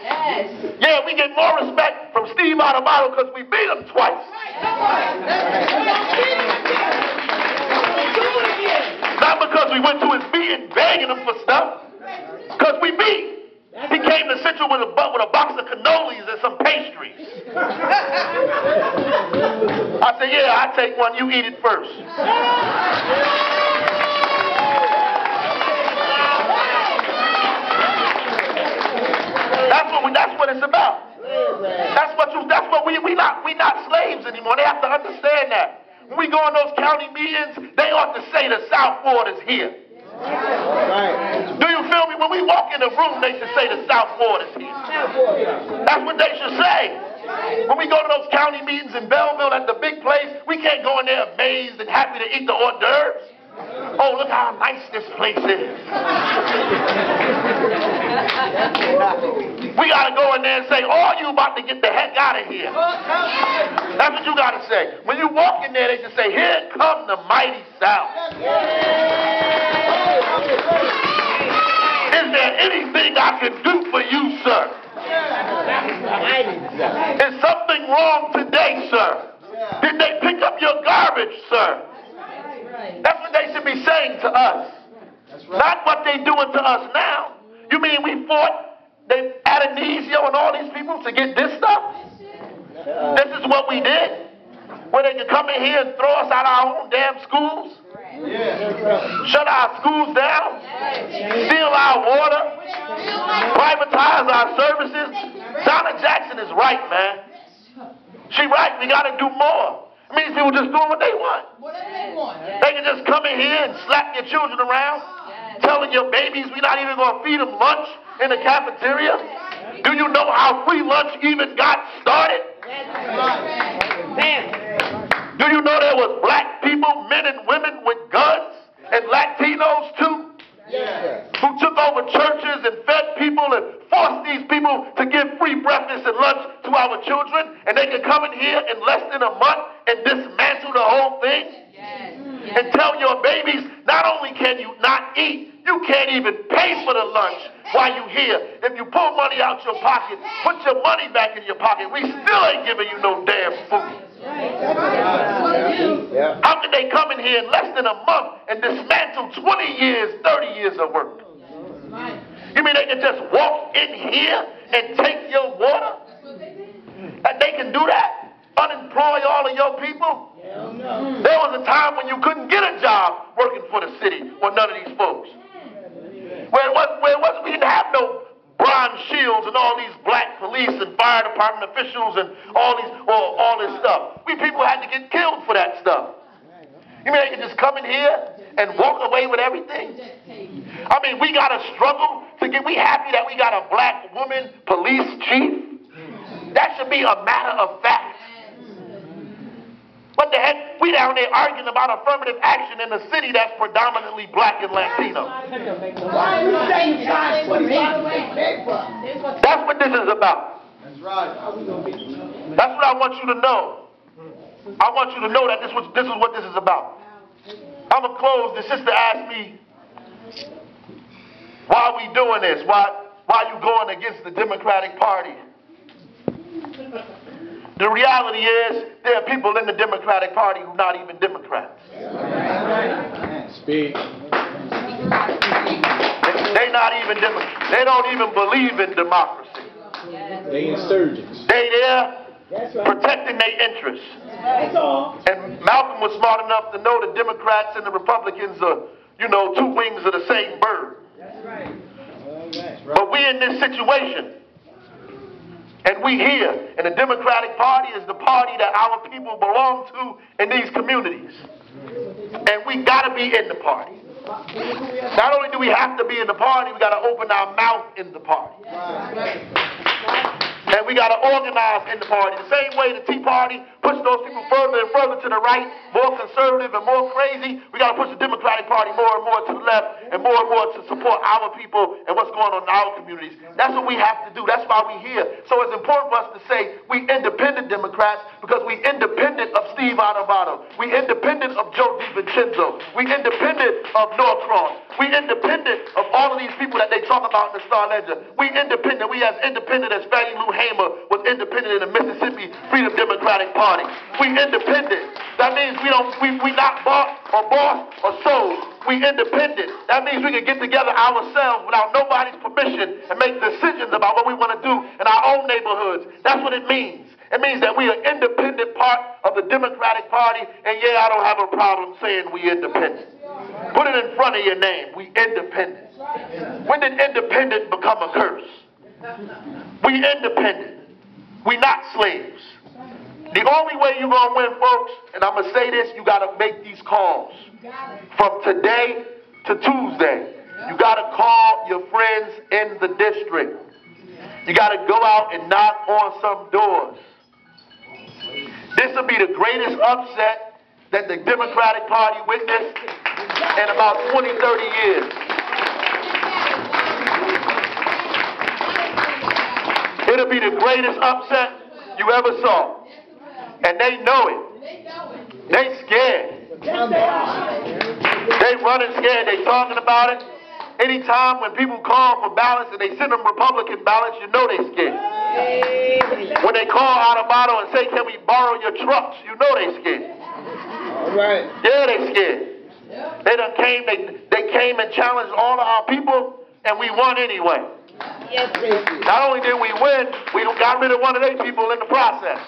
Yes. Yeah, we get more respect from Steve Barrow because we beat him twice. Not because we went to his meeting begging him for stuff. Because we beat. He came to Central with a box of cannolis and some pastries. I said, yeah, I take one, you eat it first. That's what it's about. We not slaves anymore. They have to understand that. When we go in those county meetings, they ought to say the South Ward is here. Right. Do you feel me? When we walk in the room, they should say the South Ward is here. That's what they should say. When we go to those county meetings in Belleville at the big place, we can't go in there amazed and happy to eat the hors d'oeuvres. Oh, look how nice this place is. We got to go in there and say, oh, you about to get the heck out of here. That's what you got to say. When you walk in there, they should say, here come the mighty South. Is there anything I can do for you, sir? Is something wrong today, sir? Did they pick up your garbage, sir? That's what they should be saying to us. Not what they're doing to us now. You mean we fought Adonisio and all these people to get this stuff? This is what we did? Where they could come in here and throw us out of our own damn schools? Shut our schools down? Steal our water? Privatize our services? Donna Jackson is right, man. She right. We got to do more. It means people just doing what they want. They can just come in here and slap your children around, telling your babies we're not even going to feed them lunch in the cafeteria. Do you know how free lunch even got started? Do you know there was black people, men and women with guns, and Latinos too? Who took over churches and fed people and forced these people to give free breakfast and lunch to our children, and they can come in here in less than a month and dismantle the whole thing? And tell your babies, not only can you not eat, you can't even pay for the lunch while you're here. If you pull money out your pocket, put your money back in your pocket, we still ain't giving you no damn food. How can they come in here in less than a month and dismantle 20 years, 30 years of work? You mean they can just walk in here and take your water? That they can do that? Unemploy all of your people? There was a time when you couldn't get a job working for the city or none of these folks. We didn't have no bronze shields and all these black police and fire department officials and all this stuff. We people had to get killed for that stuff. You mean they can just come in here and walk away with everything? I mean, we got to struggle to get, we happy that we got a black woman police chief? That should be a matter of fact. What the heck? We down there arguing about affirmative action in a city that's predominantly black and Latino. That's what this is about. That's right. That's what I want you to know. I want you to know that this is what this is about. I'm going to close. The sister asked me, why are we doing this? Why are you going against the Democratic Party? The reality is, there are people in the Democratic Party who are not even Democrats. Speak. They're not even Democrats. They don't even believe in democracy. They insurgents. They there protecting their interests. That's all. And Malcolm was smart enough to know the Democrats and the Republicans are, two wings of the same bird. That's right. But we in this situation. And we here, and the Democratic Party is the party that our people belong to in these communities. And we got to be in the party. Not only do we have to be in the party, we got to open our mouth in the party. And we we got to organize in the party. The same way the Tea Party pushed those people further and further to the right, more conservative and more crazy, we got to push the Democratic Party more and more to the left and more to support our people and what's going on in our communities. That's what we have to do. That's why we're here. So it's important for us to say we independent Democrats because we independent of Steve Adovado. We independent of Joe DiVincenzo. We independent of Norcross. We independent of all of these people that they talk about in the Star Ledger. We independent. We as independent as Fannie Lou Hamer was independent in the Mississippi Freedom Democratic Party. We independent. That means we not bought or bossed or sold. We independent. That means we can get together ourselves without nobody's permission and make decisions about what we want to do in our own neighborhoods. That's what it means. It means that we are independent part of the Democratic Party, and yeah, I don't have a problem saying we independent. Put it in front of your name. We independent. When did independent become a curse? We independent. We not slaves. The only way you're going to win, folks, and I'm going to say this, you got to make these calls. From today to Tuesday, you got to call your friends in the district. You got to go out and knock on some doors. This will be the greatest upset that the Democratic Party witnessed in about 20, 30 years. It'll be the greatest upset you ever saw. And they know it. They scared. They running scared. They talking about it. Anytime when people call for ballots and they send them Republican ballots, you know they scared. When they call Adovado and say, can we borrow your trucks, you know they scared. All right. Yeah, they scared. They came and challenged all of our people, and we won anyway. Yes, not only did we win, we got rid of one of their people in the process.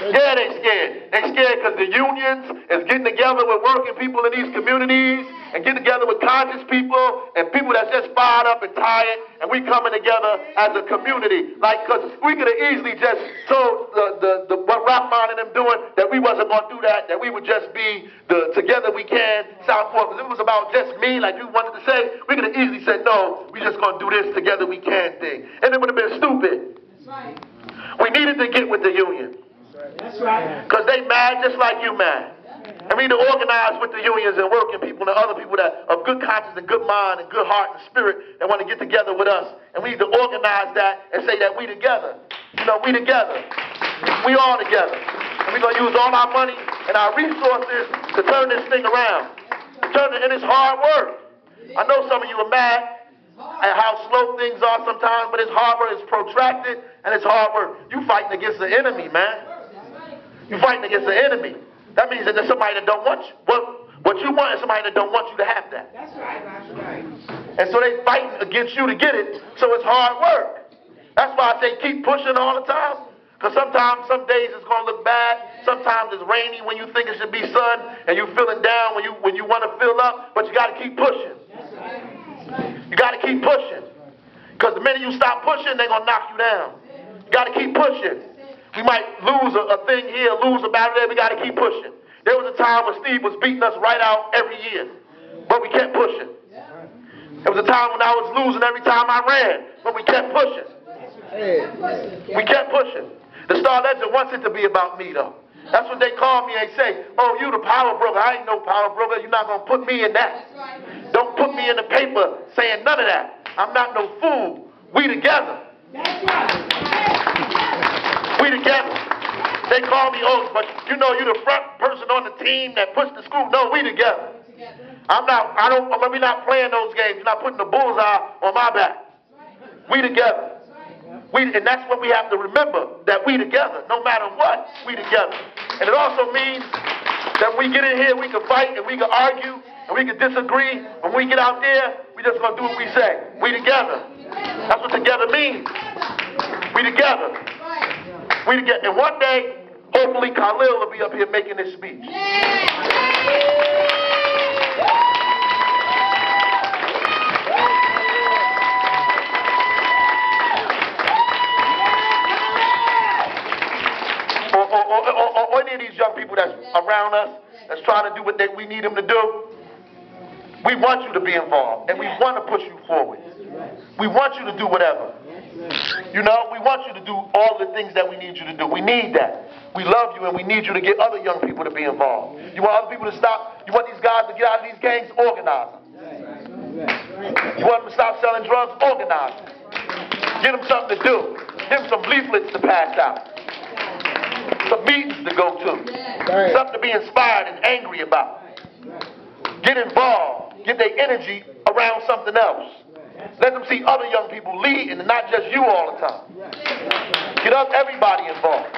Yeah, they scared. They scared because the unions is getting together with working people in these communities and getting together with conscious people and people that's just fired up and tired, and we coming together as a community. Like, because we could have easily just told what Rockman and them doing that we wasn't going to do that we would just be the together we can, South Fork. Because if it was about just me, like you wanted to say, we could have easily said, no, we just going to do this together we can thing. And it would have been stupid. That's right. We needed to get with the union. That's right. Because they mad just like you mad. And we need to organize with the unions and working people and other people that of good conscience and good mind and good heart and spirit that want to get together with us. And we need to organize that and say that we together. You know, we together. We all together. And we're going to use all our money and our resources to turn this thing around. And it's hard work. I know some of you are mad at how slow things are sometimes, but it's hard work, it's protracted, and it's hard work. You fighting against the enemy, man. You're fighting against the enemy. That means that there's somebody that don't want you. What you want is somebody that don't want you to have that. That's right. That's right. And so they fighting against you to get it, so it's hard work. That's why I say keep pushing all the time. Because sometimes, some days it's going to look bad. Sometimes it's rainy when you think it should be sun, and you're feeling down when you want to fill up, but you got to keep pushing. That's right. You got to keep pushing. Because the minute you stop pushing, they're going to knock you down. You got to keep pushing. We might lose a thing here, lose a battle there. We got to keep pushing. There was a time when Steve was beating us right out every year, but we kept pushing. There was a time when I was losing every time I ran, but we kept pushing. We kept pushing. The Star Ledger wants it to be about me, though. That's what they call me. They say, oh, you the power broker. I ain't no power broker. You're not going to put me in that. Don't put me in the paper saying none of that. I'm not no fool. We together. We together. They call me, oh, but you know you're the front person on the team that pushed the school. No, we together. We're not playing those games. You're not putting the bullseye on my back. We together. And that's what we have to remember, that we together. No matter what, we together. And it also means that when we get in here, we can fight and we can argue and we can disagree. When we get out there, we just going to do what we say. We together. That's what together means. We together. We together. And one day, hopefully Khalil will be up here making this speech. Or any of these young people that's around us, that's trying to do what we need them to do. We want you to be involved, and we want to push you forward. We want you to do whatever. You know, we want you to do all the things that we need you to do. We need that. We love you and we need you to get other young people to be involved. You want other people to stop, you want these guys to get out of these gangs, organize them. You want them to stop selling drugs, organize them. Get them something to do. Give them some leaflets to pass out. Some meetings to go to. Something to be inspired and angry about. Get involved. Get their energy around something else. Let them see other young people lead and not just you all the time. Get everybody involved.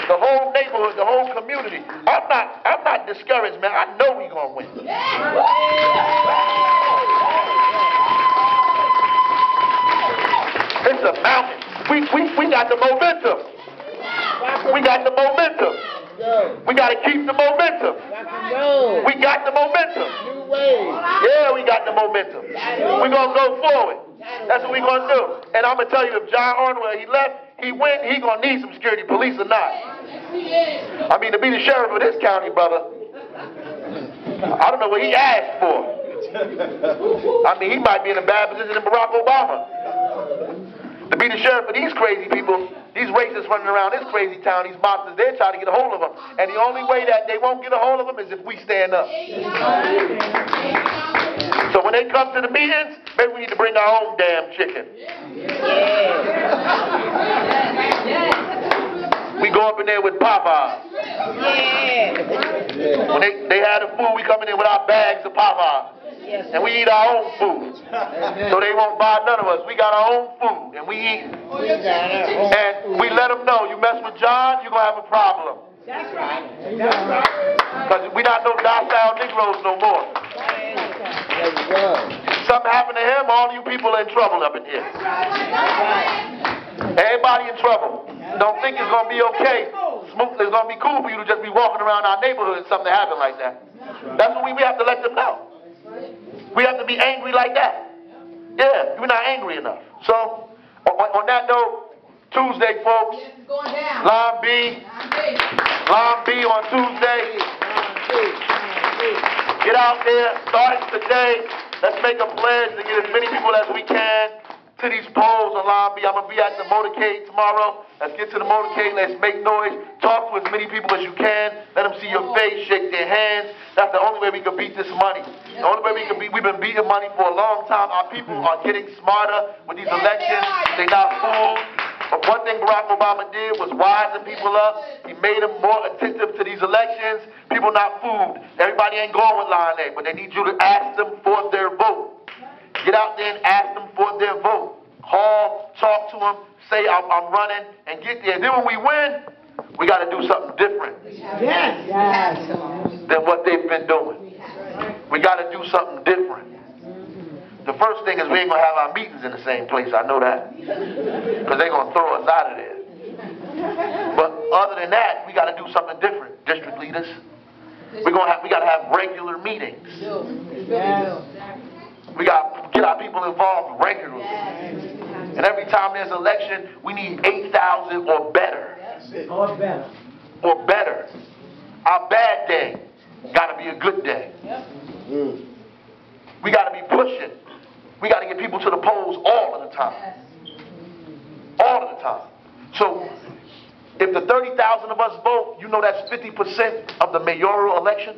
The whole neighborhood, the whole community. I'm not discouraged, man. I know we're gonna win. It's a mountain. We got the momentum. We got the momentum. We got to keep the momentum. We got the momentum. Yeah, we got the momentum. We're going to go forward. That's what we're going to do. And I'm going to tell you, if John Arnwell, he left, he went, he going to need some security police or not. I mean, to be the sheriff of this county, brother, I don't know what he asked for. I mean, he might be in a bad position than Barack Obama. To be the sheriff of these crazy people, these racists running around this crazy town, these monsters, they're trying to get a hold of them. And the only way that they won't get a hold of them is if we stand up. So when they come to the meetings, maybe we need to bring our own damn chicken. We go up in there with Popeyes. When they have the food, we come in there with our bags of Popeyes. And we eat our own food. So they won't buy none of us. We got our own food and we eat. And we let them know, you mess with John, you're going to have a problem. That's right. That's right. Because we not no docile Negroes no more. Something happened to him, all you people are in trouble up in here. Everybody in trouble. Don't think it's going to be okay. It's going to be cool for you to just be walking around our neighborhood and something happen like that. That's what we have to let them know. We have to be angry like that. Yeah, we're not angry enough. So, on that note, Tuesday, folks, Line B on Tuesday. Get out there, start today. Let's make a pledge to get as many people as we can to these polls on Line B. I'm going to be at the motorcade tomorrow. Let's get to the motorcade. Let's make noise. Talk to as many people as you can. Let them see your face, shake their hands. That's the only way we can beat this money. The only way we can beat, we've been beating money for a long time. Our people are getting smarter with these elections. They're not fooled. But one thing Barack Obama did was wisen people up. He made them more attentive to these elections. People not fooled. Everybody ain't going with Line A, but they need you to ask them for their vote. Get out there and ask them for their vote. Call, talk to them, say I'm running, and get there. And then when we win, we got to do something different than what they've been doing. We got to do something different. The first thing is we ain't going to have our meetings in the same place. I know that. Because they're going to throw us out of there. But other than that, we got to do something different, district leaders. We got to have regular meetings. We got to get our people involved regularly. And every time there's an election, we need 8,000 or better. Or better. Or better. Our bad day got to be a good day. We got to be pushing. We got to get people to the polls all of the time. All of the time. So if the 30,000 of us vote, you know that's 50% of the mayoral election.